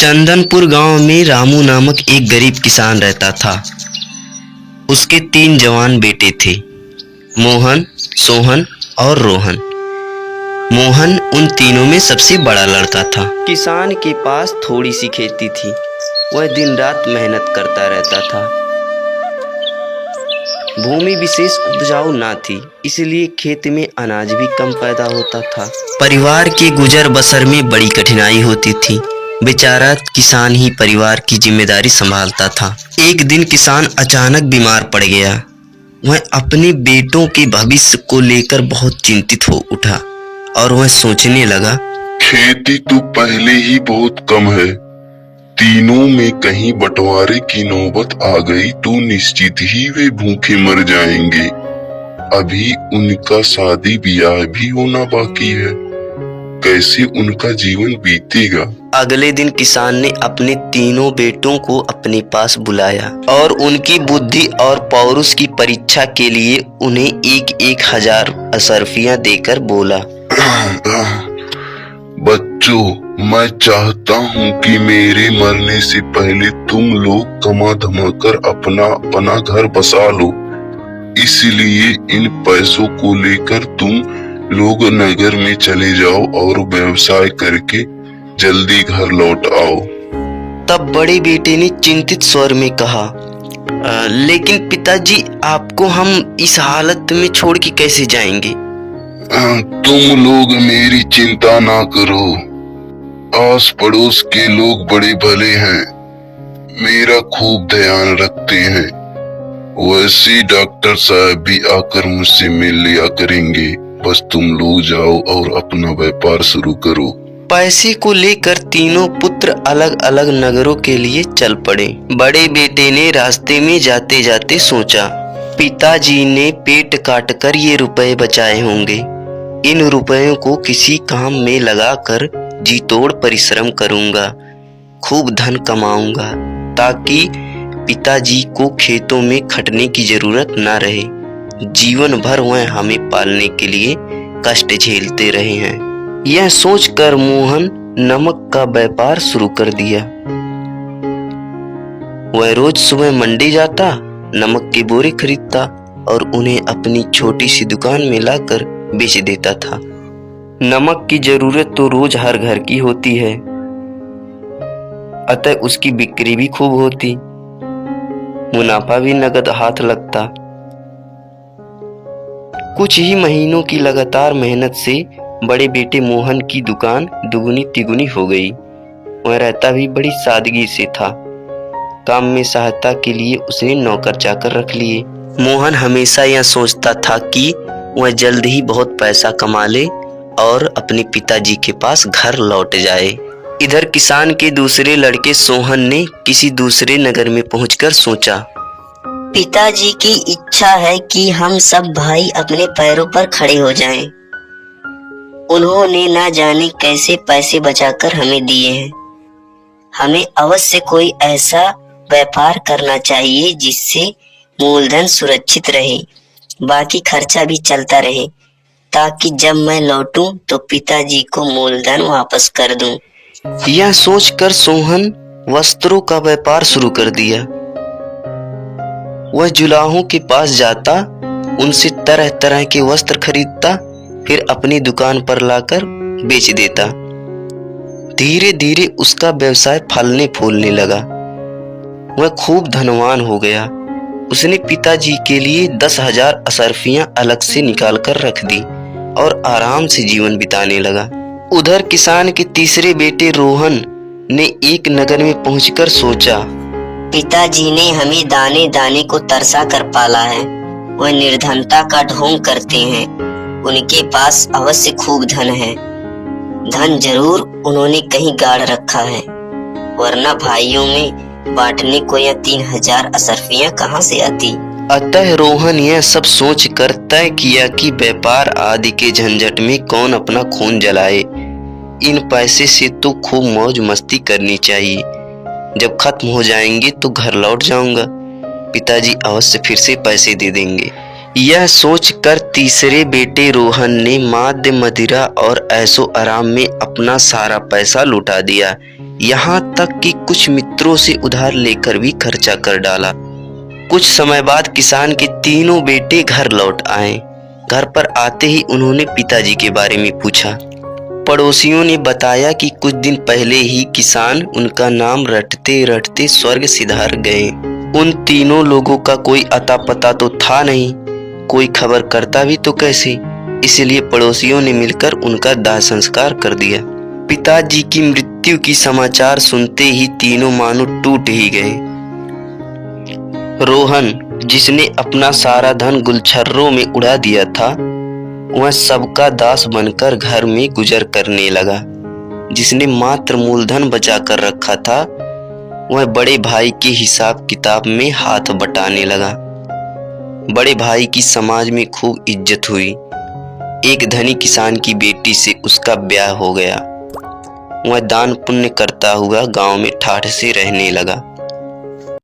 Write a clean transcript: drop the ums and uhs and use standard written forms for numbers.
चंदनपुर गांव में रामू नामक एक गरीब किसान रहता था। उसके 3 जवान बेटे थे, मोहन, सोहन और रोहन। मोहन उन तीनों में सबसे बड़ा लड़का था। किसान के पास थोड़ी सी खेती थी। वह दिन रात मेहनत करता रहता था। भूमि विशेष उपजाऊ ना थी, इसलिए खेत में अनाज भी कम पैदा होता था। परिवार के गुजर बसर में बड़ी कठिनाई होती थी। बेचारा किसान ही परिवार की जिम्मेदारी संभालता था। एक दिन किसान अचानक बीमार पड़ गया। वह अपने बेटों के भविष्य को लेकर बहुत चिंतित हो उठा और वह सोचने लगा, खेती तो पहले ही बहुत कम है, तीनों में कहीं बंटवारे की नौबत आ गई तो निश्चित ही वे भूखे मर जाएंगे। अभी उनका शादी ब्याह भी होना बाकी है, कैसे उनका जीवन बीतेगा। अगले दिन किसान ने अपने तीनों बेटों को अपने पास बुलाया और उनकी बुद्धि और पौरुष की परीक्षा के लिए उन्हें 1,000 असरफियां देकर बोला, बच्चों, मैं चाहता हूँ कि मेरे मरने से पहले तुम लोग कमा धमा कर अपना घर बसा लो। इसलिए इन पैसों को लेकर तुम लोग नगर में चले जाओ और व्यवसाय करके जल्दी घर लौट आओ। तब बड़े बेटे ने चिंतित स्वर में कहा, लेकिन पिताजी, आपको हम इस हालत में छोड़ के कैसे जाएंगे? तुम लोग मेरी चिंता ना करो, आस पड़ोस के लोग बड़े भले हैं, मेरा खूब ध्यान रखते हैं। वैसे डॉक्टर साहब भी आकर मुझसे मिल लिया करेंगे। बस तुम लोग जाओ और अपना व्यापार शुरू करो। पैसे को लेकर तीनों पुत्र अलग अलग नगरों के लिए चल पड़े। बड़े बेटे ने रास्ते में जाते जाते सोचा, पिताजी ने पेट काट कर ये रुपए बचाए होंगे। इन रुपयों को किसी काम में लगाकर जी तोड़ परिश्रम करूंगा, खूब धन कमाऊंगा, ताकि पिताजी को खेतों में खटने की जरूरत ना रहे। जीवन भर वह हमें पालने के लिए कष्ट झेलते रहे हैं। यह सोचकर मोहन नमक का व्यापार शुरू कर दिया। वह रोज सुबह मंडी जाता, नमक के बोरे खरीदता और उन्हें अपनी छोटी सी दुकान में लाकर बेच देता था। नमक की जरूरत तो रोज हर घर की होती है, अतः उसकी बिक्री भी खूब होती, मुनाफा भी नगद हाथ लगता। कुछ ही महीनों की लगातार मेहनत से बड़े बेटे मोहन की दुकान दुगुनी तिगुनी हो गई। वह रहता भी बड़ी सादगी से था। काम में सहायता के लिए उसने नौकर चाकर रख लिए। मोहन हमेशा यह सोचता था कि वह जल्द ही बहुत पैसा कमा ले और अपने पिताजी के पास घर लौट जाए। इधर किसान के दूसरे लड़के सोहन ने किसी दूसरे नगर में पहुंचकर सोचा, पिताजी की इच्छा है कि हम सब भाई अपने पैरों पर खड़े हो जाएं। उन्होंने ना जाने कैसे पैसे बचाकर हमें दिए हैं। हमें अवश्य कोई ऐसा व्यापार करना चाहिए जिससे मूलधन सुरक्षित रहे, बाकी खर्चा भी चलता रहे, ताकि जब मैं लौटूं तो पिताजी को मूलधन वापस कर दूं। यह सोचकर सोहन वस्त्रों का व्यापार शुरू कर दिया। वह जुलाहों के पास जाता, उनसे तरह तरह के वस्त्र खरीदता, फिर अपनी दुकान पर लाकर बेच देता। धीरे धीरे उसका व्यवसाय फलने फूलने लगा। वह खूब धनवान हो गया। उसने पिताजी के लिए 10,000 असरफियां अलग से निकाल कर रख दी और आराम से जीवन बिताने लगा। उधर किसान के तीसरे बेटे रोहन ने एक नगर में पहुंचकर सोचा, पिताजी ने हमें दाने दाने को तरसा कर पाला है। वह निर्धनता का ढोंग करते हैं। उनके पास अवश्य खूब धन है। धन जरूर उन्होंने कहीं गाड़ रखा है, वरना भाइयों में बांटने को यह 3,000 असरफियां कहाँ से आती। अतः रोहन यह सब सोच कर तय किया कि व्यापार आदि के झंझट में कौन अपना खून जलाए। इन पैसे से तो खूब मौज मस्ती करनी चाहिए। जब खत्म हो जाएंगे तो घर लौट जाऊंगा, पिताजी अवश्य फिर से पैसे दे देंगे। यह सोचकर तीसरे बेटे रोहन ने माद्य मदिरा और ऐशो आराम में अपना सारा पैसा लुटा दिया। यहाँ तक कि कुछ मित्रों से उधार लेकर भी खर्चा कर डाला। कुछ समय बाद किसान के तीनों बेटे घर लौट आए। घर पर आते ही उन्होंने पिताजी के बारे में पूछा। पड़ोसियों ने बताया कि कुछ दिन पहले ही किसान उनका नाम रटते रटते स्वर्ग सिधार गए। उन तीनों लोगों का कोई अता पता तो था नहीं, कोई खबर करता भी तो कैसे, इसलिए पड़ोसियों ने मिलकर उनका दाह संस्कार कर दिया। पिताजी की मृत्यु की समाचार सुनते ही तीनों मानो टूट ही गए। रोहन, जिसने अपना सारा धन गुलछर्रों में उड़ा दिया था, वह सबका दास बनकर घर में गुजर करने लगा। जिसने मात्र मूलधन बचा कर रखा था, वह बड़े भाई के हिसाब किताब में हाथ बटाने लगा। बड़े भाई की समाज में खूब इज्जत हुई। एक धनी किसान की बेटी से उसका ब्याह हो गया। वह दान पुण्य करता हुआ गांव में ठाठ से रहने लगा।